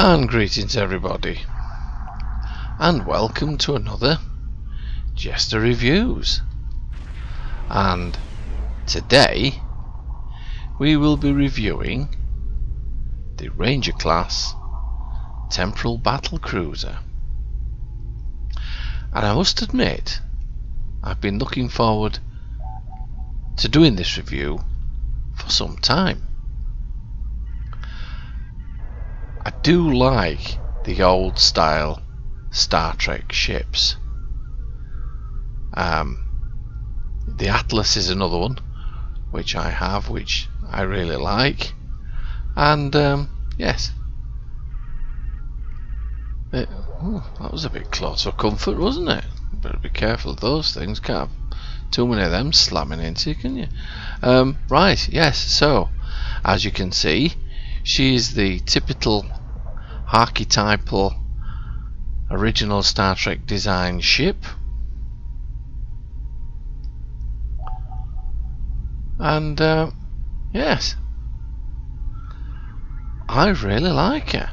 And greetings everybody, and welcome to another JeSter Reviews. And today we will be reviewing the Ranger class Temporal battle cruiser. And I must admit, I've been looking forward to doing this review for some time. I do like the old style Star Trek ships. The Atlas is another one which I have, which I really like, and yes, that was a bit close for comfort, wasn't it? Better be careful of those things. Can't have too many of them slamming into you, can you? Right, yes, so as you can see, she is the typical archetypal original Star Trek design ship, and yes, I really like her.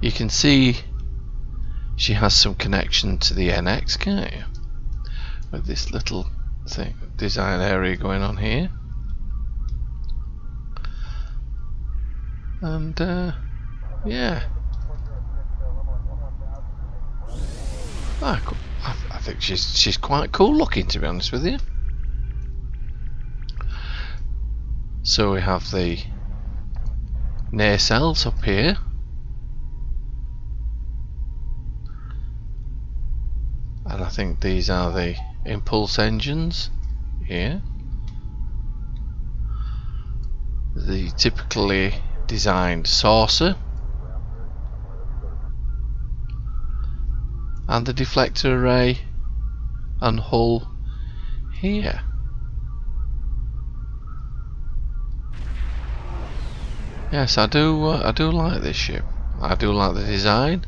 You can see she has some connection to the NX, can't you, with this little thing, design area going on here. And yeah, I think she's quite cool looking, to be honest with you. So we have the nacelles up here, and I think these are the impulse engines here. The typically designed saucer, and the deflector array and hull here. Yes, I do like this ship. I do like the design.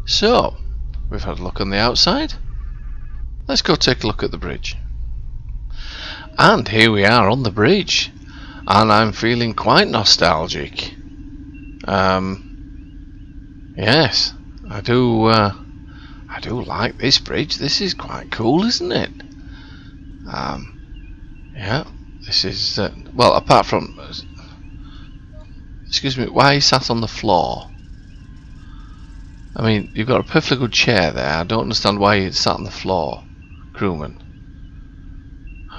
So we've had a look on the outside. Let's go take a look at the bridge. And here we are on the bridge, and I'm feeling quite nostalgic. Yes, I do like this bridge. This is quite cool, isn't it? Yeah, this is well, apart from, excuse me, why are you sat on the floor? I mean, you've got a perfectly good chair there. I don't understand why you sat on the floor, crewman.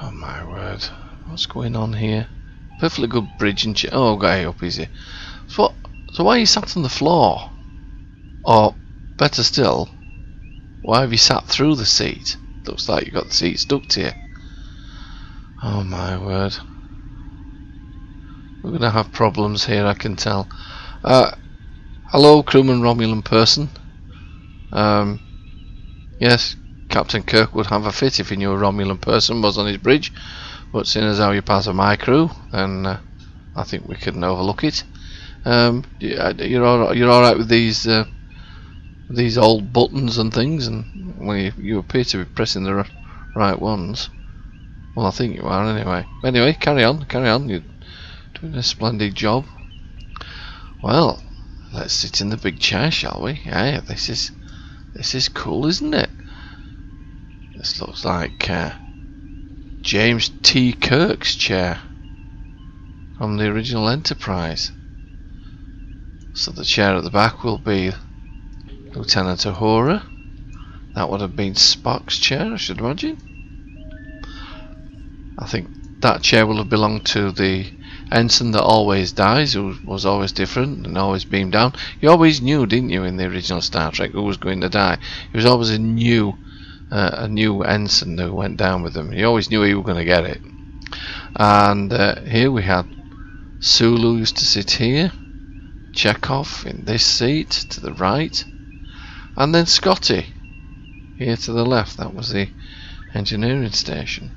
Oh my word, what's going on here? Perfectly good bridge and chair. Oh, guy up easy. So why are you sat on the floor? Or better still, why have you sat through the seat? Looks like you got the seat stuck to you. Oh my word, we're gonna have problems here, I can tell. Hello, crewman Romulan person. Yes, Captain Kirk would have a fit if he knew a Romulan person was on his bridge, but seeing as how you're part of my crew, then I think we can overlook it. You're all right with these old buttons and things, and well, you appear to be pressing the right ones. Well, I think you are anyway. Anyway, carry on. You're doing a splendid job. Well, let's sit in the big chair, shall we? Yeah, this is cool, isn't it? This looks like James T. Kirk's chair from the original Enterprise. So the chair at the back will be Lieutenant Uhura. That would have been Spock's chair, I should imagine. I think that chair will have belonged to the ensign that always dies, who was always different and always beamed down. You always knew, didn't you, in the original Star Trek, who was going to die? It was always a new ensign who went down with them. You always knew he was going to get it. And here we had Sulu used to sit here, Chekhov in this seat to the right, and then Scotty here to the left. That was the engineering station.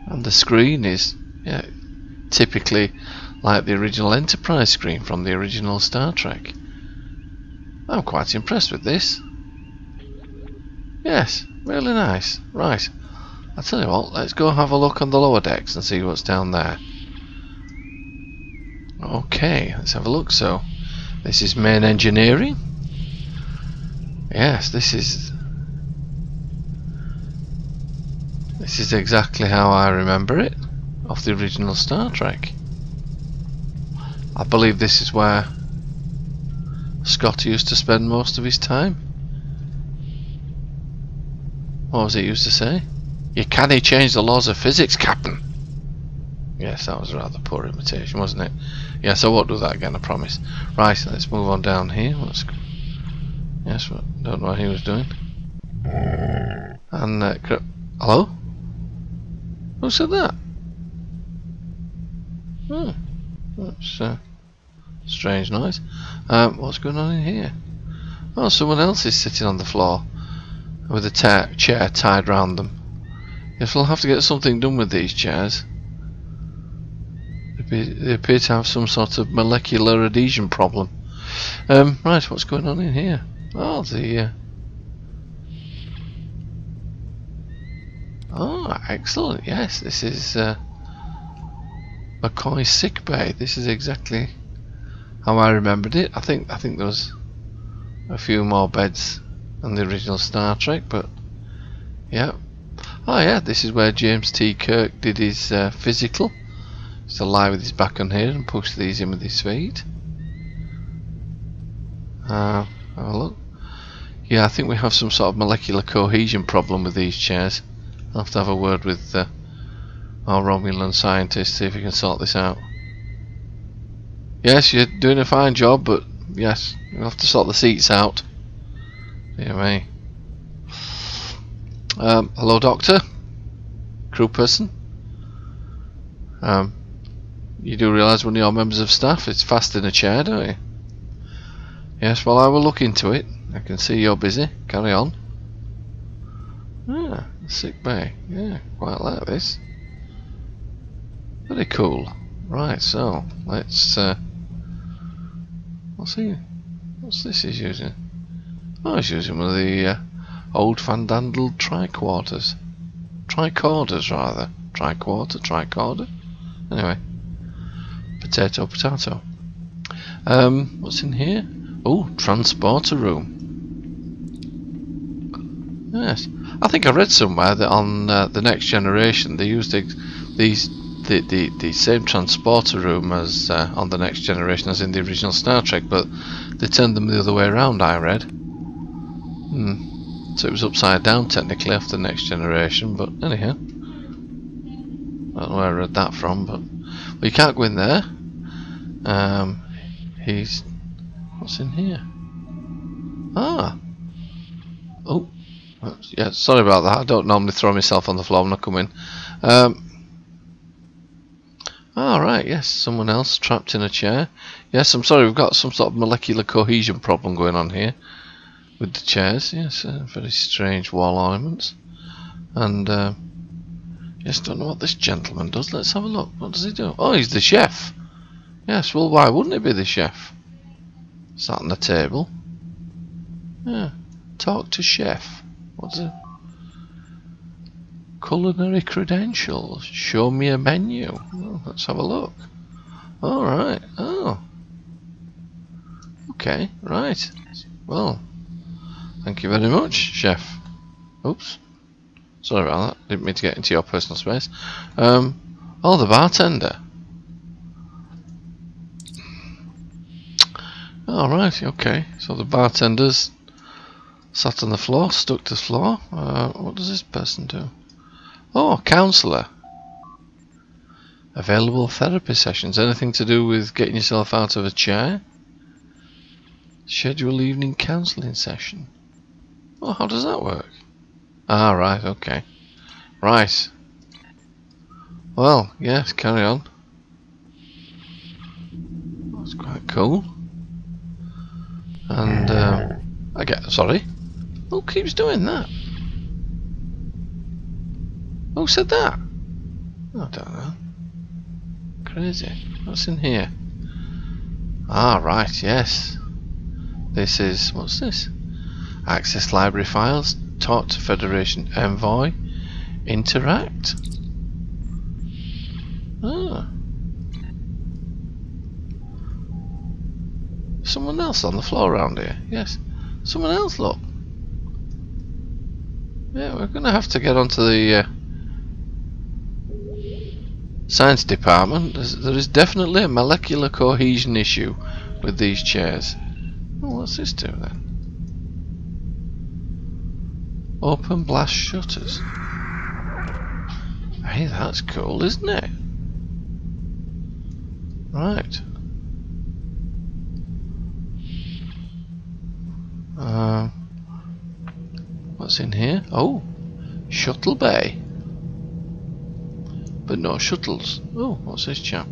And the screen is typically like the original Enterprise screen from the original Star Trek. I'm quite impressed with this. Yes, really nice. Right, I tell you what, let's go have a look on the lower decks and see what's down there. Okay, let's have a look. So, this is main engineering. Yes, this is exactly how I remember it of the original Star Trek. I believe this is where Scott used to spend most of his time. What was it he used to say? You can't change the laws of physics, Captain. Yes, that was a rather poor imitation, wasn't it? Yes, I won't do that again, I promise. Right, let's move on down here. Yes, don't know what he was doing. And, hello? Who said that? Oh, that's a strange noise. What's going on in here? Oh, someone else is sitting on the floor with a chair tied round them. Yes, we'll have to get something done with these chairs. They appear to have some sort of molecular adhesion problem. Right, what's going on in here? Oh, oh, excellent. Yes, this is McCoy's sick bay. This is exactly how I remembered it. I think there was a few more beds than the original Star Trek, but yeah. Oh yeah, this is where James T. Kirk did his physical. Just to lie with his back on here and push these in with his feet. Have a look. Yeah, I think we have some sort of molecular cohesion problem with these chairs. I'll have to have a word with our Romulan scientist, see if we can sort this out. Yes, you're doing a fine job, but yes, we'll have to sort the seats out. Dear me. Hello, Doctor? Crew person? You do realise one of your members of staff is fast in a chair, don't you? Yes, well, I will look into it. I can see you're busy. Carry on. Ah, sick bay. Yeah, quite like this. Very cool. Right, so let's what's this he's using? Oh, he's using one of the old fandandled tricorders. Tricorders, rather. Tricorder. Anyway. Potato. What's in here? Oh, transporter room. Yes. I think I read somewhere that on the Next Generation they used the same transporter room as on the Next Generation as in the original Star Trek, but they turned them the other way around, I read. So it was upside down technically after the Next Generation, but anyhow. I don't know where I read that from, but well, you can't go in there. What's in here? Ah. Oh. Yeah, sorry about that. I don't normally throw myself on the floor when I come in. Right, yes, someone else trapped in a chair. Yes, I'm sorry, we've got some sort of molecular cohesion problem going on here with the chairs. Yes, very strange wall ornaments. And, yes, don't know what this gentleman does. Let's have a look. What does he do? Oh, he's the chef. Yes, well, why wouldn't he be the chef? Sat on the table. Yeah, talk to chef. What's it? Culinary credentials. Show me a menu. Oh, let's have a look. Alright. Oh. Okay, right. Well, thank you very much, chef. Oops. Sorry about that. Didn't mean to get into your personal space. Oh, the bartender. Alright, okay. So the bartender's sat on the floor, stuck to the floor. What does this person do? Oh, counsellor. Available therapy sessions. Anything to do with getting yourself out of a chair? Schedule evening counselling session. Oh, how does that work? Ah, right, okay. Right. Well, yes, carry on. That's quite cool. And, sorry? Who keeps doing that? Who said that? I don't know. Crazy. What's in here? Ah, right, yes. This is, what's this? Access library files. Talk to Federation envoy. Interact. Ah. Someone else on the floor around here. Yes. Someone else, look. Yeah, we're going to have to get onto the science department. There is definitely a molecular cohesion issue with these chairs. Oh, what's this do then? Open blast shutters. Hey, that's cool, isn't it? Right. What's in here? Oh, shuttle bay. But no shuttles. Oh, what's this chap?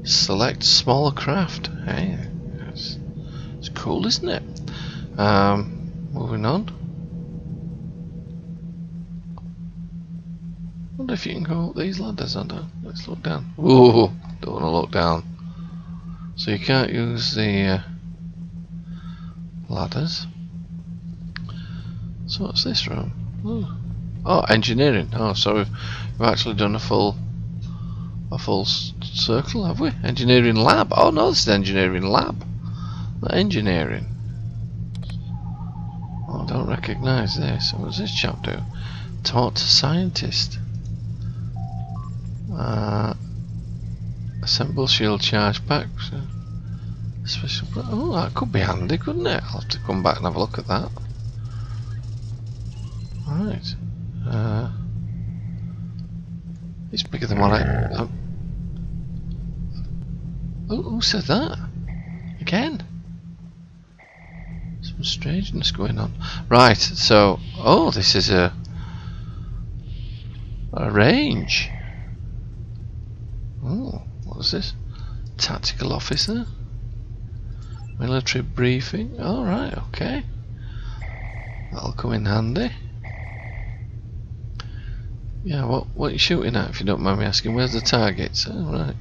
Select small craft. Hey, it's cool, isn't it? Moving on. Wonder if you can go up these ladders. Let's look down. Ooh, don't want to look down. So you can't use the ladders. So what's this room? Oh, engineering. Oh, so we've actually done a full circle, have we? Engineering lab. Oh no, this is engineering lab. Not engineering. Oh, I don't recognise this. What does this chap do? Taught to scientist. Assemble shield charge packs. Special. Oh, that could be handy, couldn't it? I'll have to come back and have a look at that. Right. It's bigger than what I. Oh, who said that? Again? Some strangeness going on. Right. So, oh, this is a range. Oh, what is this? Tactical officer. Military briefing. All right. Okay. That'll come in handy. Yeah, what are you shooting at, if you don't mind me asking? Where's the targets? Oh, right.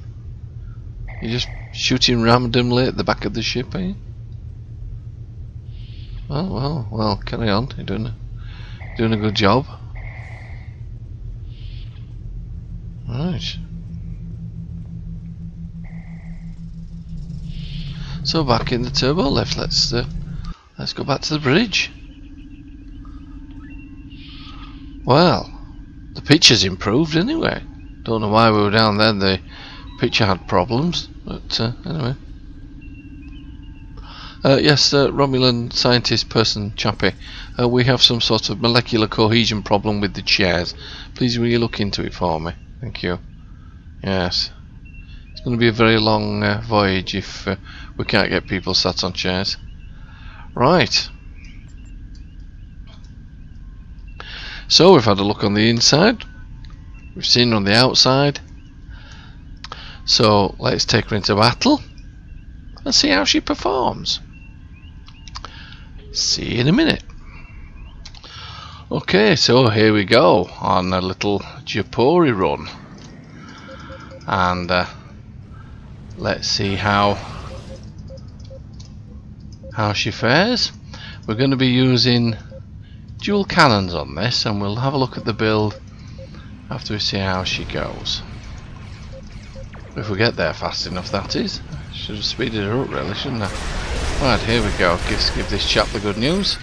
You're just shooting randomly at the back of the ship, are you? Well, carry on. You're doing a good job. Right. So back in the turbo lift, let's go back to the bridge. Well, the picture's improved anyway. Don't know why we were down there. The picture had problems, but anyway. Yes, Romulan scientist person Chappie. We have some sort of molecular cohesion problem with the chairs. Please will you look into it for me? Thank you. Yes. It's going to be a very long voyage if we can't get people sat on chairs. Right. So we've had a look on the inside. We've seen her on the outside. So let's take her into battle and see how she performs. See you in a minute. Okay, so here we go on a little Japori run, and let's see how she fares. We're going to be using dual cannons on this, and we'll have a look at the build after we see how she goes. If we get there fast enough, that is. Should have speeded her up really, shouldn't I? Right, here we go. Give this chap the good news.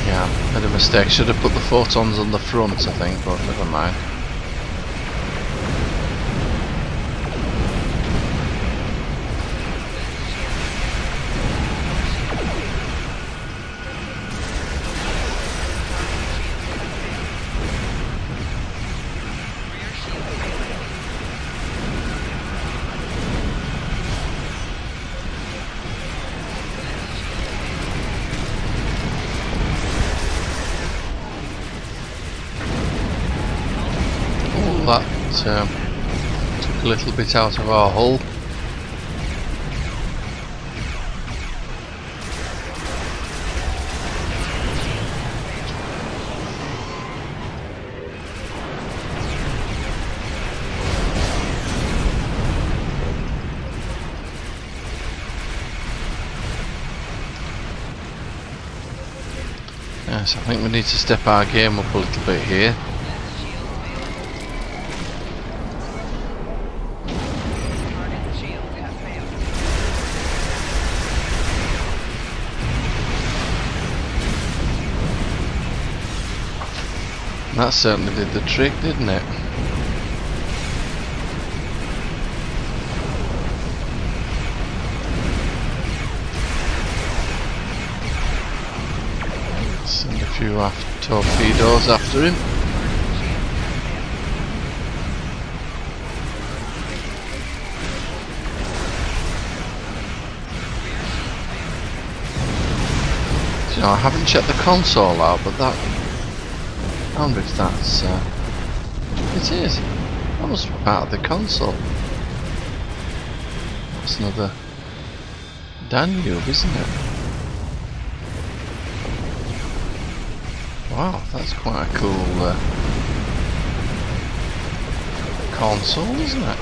Yeah, made a mistake. Should have put the photons on the front, I think, but never mind. That took a little bit out of our hull. Yes, I think we need to step our game up a little bit here. That certainly did the trick, didn't it? Send a few aft torpedoes after him. So, you know, I haven't checked the console out, but that... I wonder if that's... it is. That must be part of the console. That's another Danube, isn't it? Wow, that's quite a cool console, isn't it?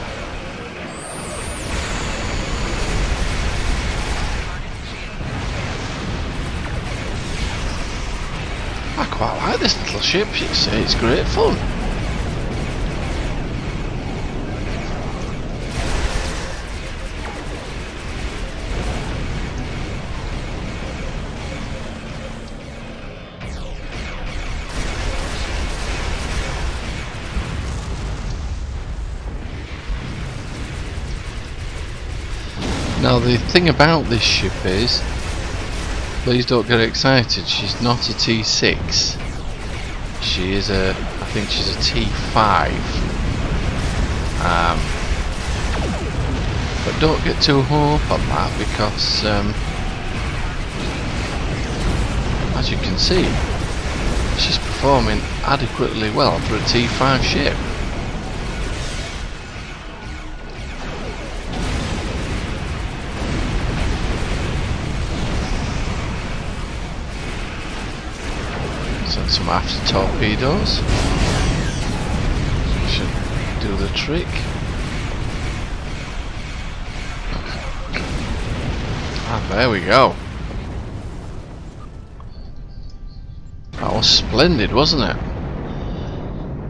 I quite like this little ship, you see, it's great fun. Now the thing about this ship is, please don't get excited, she's not a T6. She is a, I think she's a T5. But don't get too hung up on that because, as you can see, she's performing adequately well for a T5 ship. Some after torpedoes should do the trick. Ah, there we go. That was splendid, wasn't it?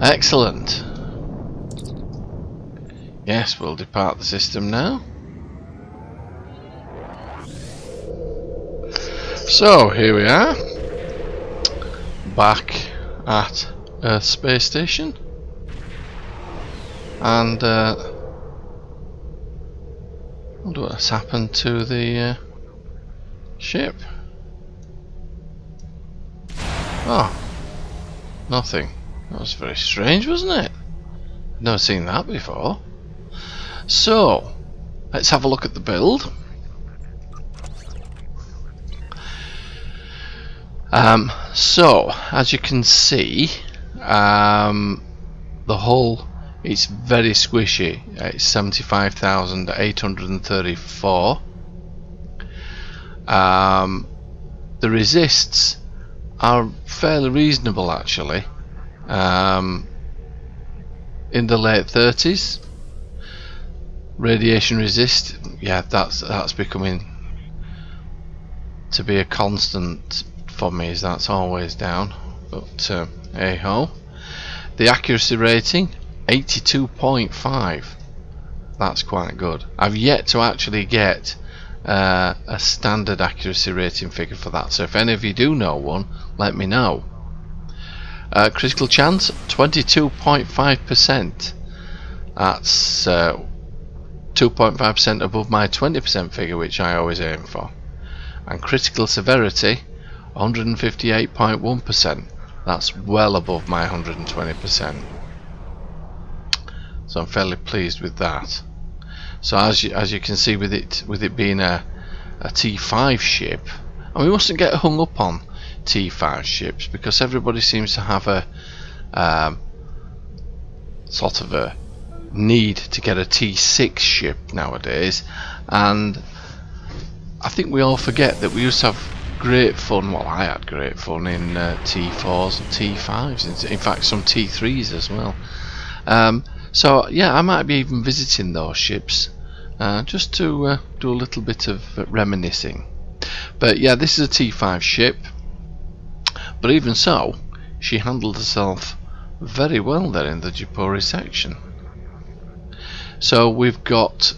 Excellent. Yes, we'll depart the system now. So here we are, back at Earth Space Station, and I wonder what's happened to the ship. Oh, nothing. That was very strange, wasn't it? Never seen that before. So let's have a look at the build. So as you can see, the hull is very squishy. It's 75,834. The resists are fairly reasonable actually, in the late 30s. Radiation resist, yeah, that's becoming to be a constant for me, as that's always down, but hey ho. The accuracy rating 82.5. That's quite good. I've yet to actually get a standard accuracy rating figure for that, so if any of you do know one, let me know. Critical chance 22.5%. That's 2.5% above my 20% figure, which I always aim for. And critical severity 158.1%. That's well above my 120%. So I'm fairly pleased with that. So as you can see, with it being a T5 ship, and we mustn't get hung up on T5 ships because everybody seems to have a sort of a need to get a T6 ship nowadays, and I think we all forget that we used to have great fun. Well, I had great fun in T4s and T5s, in fact some T3s as well. So yeah, I might be even visiting those ships just to do a little bit of reminiscing. But yeah, this is a T5 ship, But even so, she handled herself very well there in the Jepori section. So we've got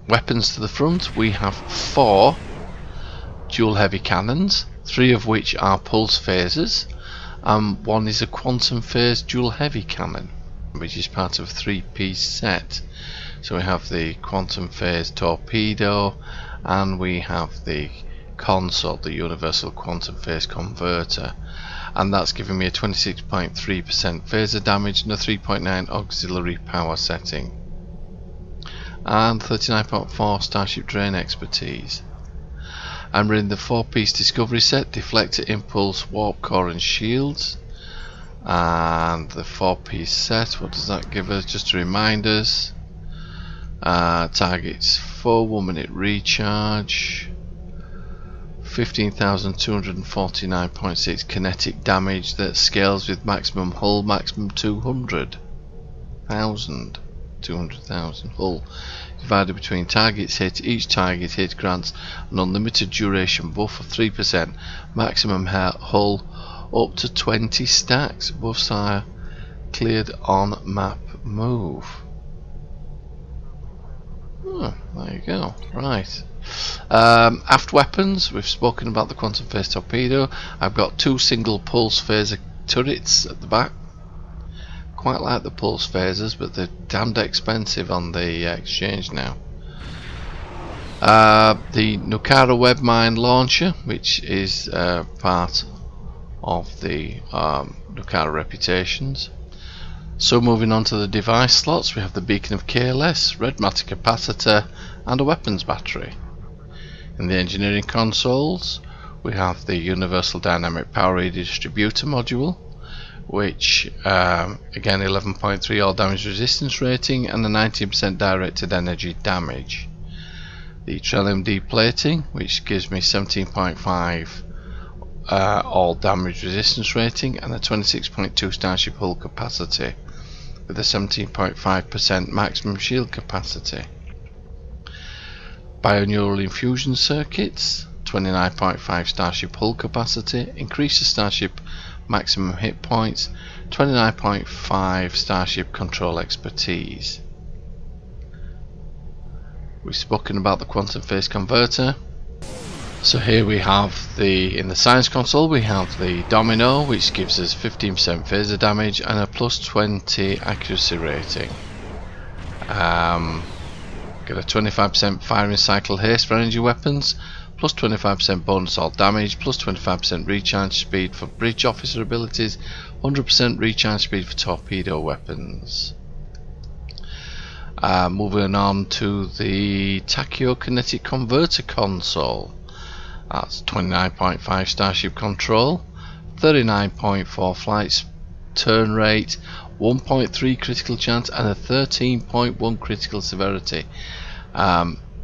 weapons to the front. We have 4 dual heavy cannons, 3 of which are pulse phasers, and 1 is a quantum phase dual heavy cannon, which is part of a 3-piece set. So we have the quantum phase torpedo, and we have the console, the universal quantum phase converter, and that's giving me a 26.3% phaser damage and a 3.9 auxiliary power setting, and 39.4 starship drain expertise. And we're in the 4-piece discovery set: deflector, impulse, warp core and shields. And the 4-piece set, what does that give us? Just to remind us, targets 4 1-minute recharge, 15,249.6 kinetic damage that scales with maximum hull, maximum 200,000 hull, divided between targets hit. Each target hit grants an unlimited duration buff of 3%, maximum hull up to 20 stacks. Buffs are cleared on map move. Oh, there you go. Right. Aft weapons, we've spoken about the quantum phase torpedo. I've got 2 single pulse phaser turrets at the back. Quite like the pulse phasers, but they're damned expensive on the exchange now. The Nukara web mine launcher, which is part of the Nukara reputations. So moving on to the device slots, we have the beacon of KLS, red matter capacitor and a weapons battery. In the engineering consoles, we have the universal dynamic power redistributor module, which again 11.3 all damage resistance rating and a 19% directed energy damage. The Trellium deplating, which gives me 17.5 all damage resistance rating and a 26.2 starship hull capacity with a 17.5% maximum shield capacity. Bioneural infusion circuits, 29.5 starship hull capacity, increase the starship maximum hit points, 29.5 starship control expertise. We've spoken about the quantum phase converter. So here we have in the science console we have the domino, which gives us 15% phaser damage and a plus 20 accuracy rating. Get a 25% firing cycle haste for energy weapons, plus 25% bonus all damage, plus 25% recharge speed for bridge officer abilities, 100% recharge speed for torpedo weapons. Moving on to the tachyokinetic converter console. That's 29.5 starship control, 39.4 flight turn rate, 1.3 critical chance and a 13.1 critical severity.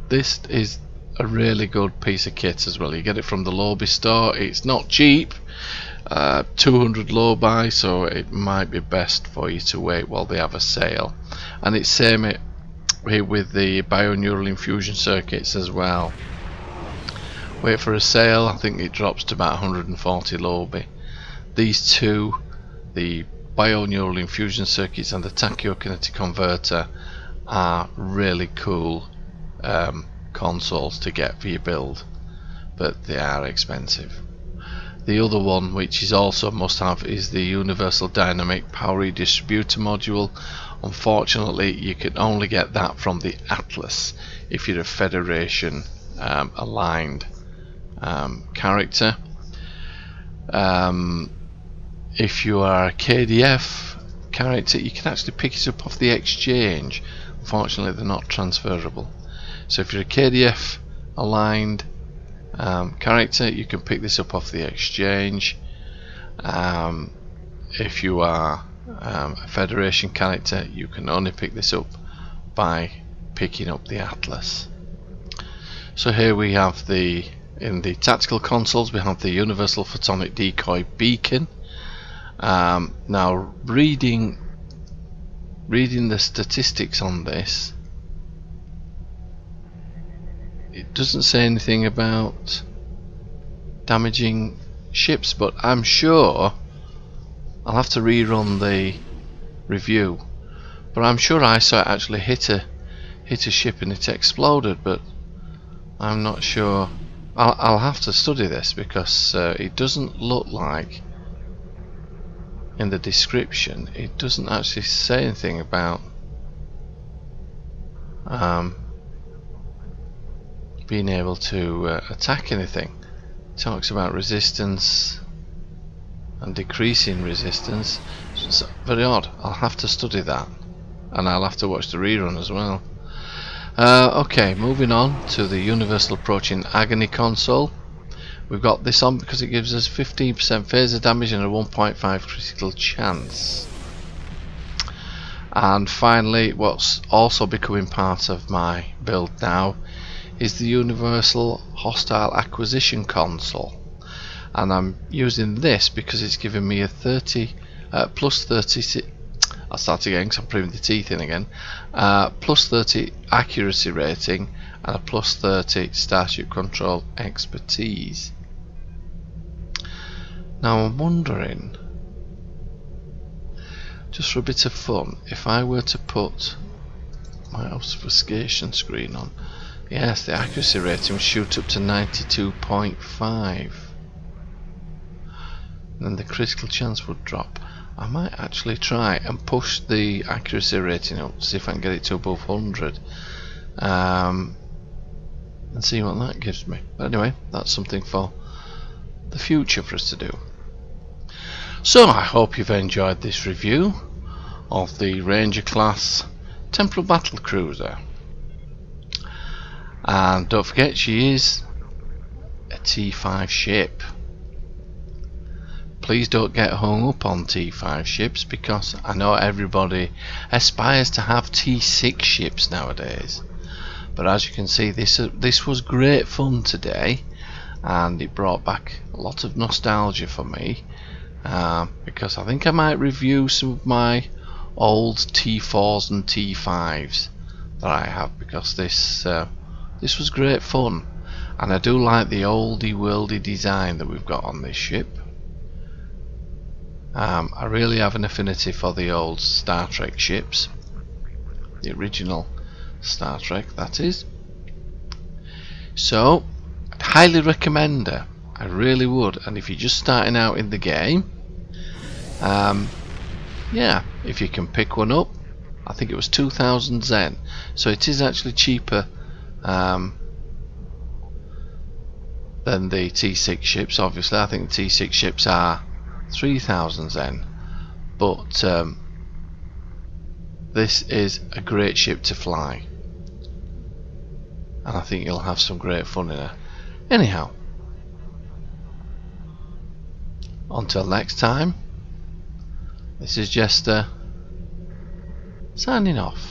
This is a really good piece of kit as well. You get it from the Lobby store. It's not cheap, 200 low buy, so it might be best for you to wait while they have a sale. And it's same with the bioneural infusion circuits as well. Wait for a sale. I think it drops to about 140 lobby. These two, the bioneural infusion circuits and the tachyokinetic converter, are really cool consoles to get for your build, but they are expensive. The other one, which is also a must-have, is the universal dynamic power redistributor module. Unfortunately, you can only get that from the Atlas if you're a Federation aligned character. If you are a KDF character, you can actually pick it up off the exchange. Unfortunately, they're not transferable. So if you're a KDF aligned character, you can pick this up off the exchange. If you are a Federation character, you can only pick this up by picking up the Atlas. So here we have in the tactical consoles, we have the universal photonic decoy beacon. Now reading the statistics on this, it doesn't say anything about damaging ships, but I'm sure I'll have to rerun the review. But I'm sure I saw it actually hit a ship and it exploded, but I'm not sure. I'll have to study this, because it doesn't look like in the description, it doesn't actually say anything about being able to attack anything. It talks about resistance and decreasing resistance. It's very odd. I'll have to study that, and I'll have to watch the rerun as well. Okay, moving on to the Universal Approaching Agony console. We've got this on because it gives us 15% phaser damage and a 1.5 critical chance. And finally, what's also becoming part of my build now is the Universal Hostile Acquisition console. And I'm using this because it's giving me a 30 plus 30. I'll start again because I'm putting the teeth in again. Plus 30 accuracy rating and a plus 30 starship control expertise. Now I'm wondering, just for a bit of fun, if I were to put my obfuscation screen on, yes, the accuracy rating would shoot up to 92.5. Then the critical chance would drop. I might actually try and push the accuracy rating up, see if I can get it to above 100, and see what that gives me. But anyway, that's something for the future for us to do. So I hope you've enjoyed this review of the Ranger class Temporal battle cruiser, and don't forget, she is a T5 ship. Please don't get hung up on T5 ships, because I know everybody aspires to have T6 ships nowadays. But as you can see, this was great fun today, and it brought back a lot of nostalgia for me, because I think I might review some of my old T4s and T5s that I have, because this was great fun, and I do like the oldie worldy design that we've got on this ship. I really have an affinity for the old Star Trek ships, the original Star Trek, that is. So I'd highly recommend her, I really would. And if you're just starting out in the game, yeah, if you can pick one up, I think it was 2,000 Zen, so it is actually cheaper than the T6 ships. Obviously I think the T6 ships are 3,000 Zen, but this is a great ship to fly, and I think you'll have some great fun in her. Anyhow, until next time, this is JeSter signing off.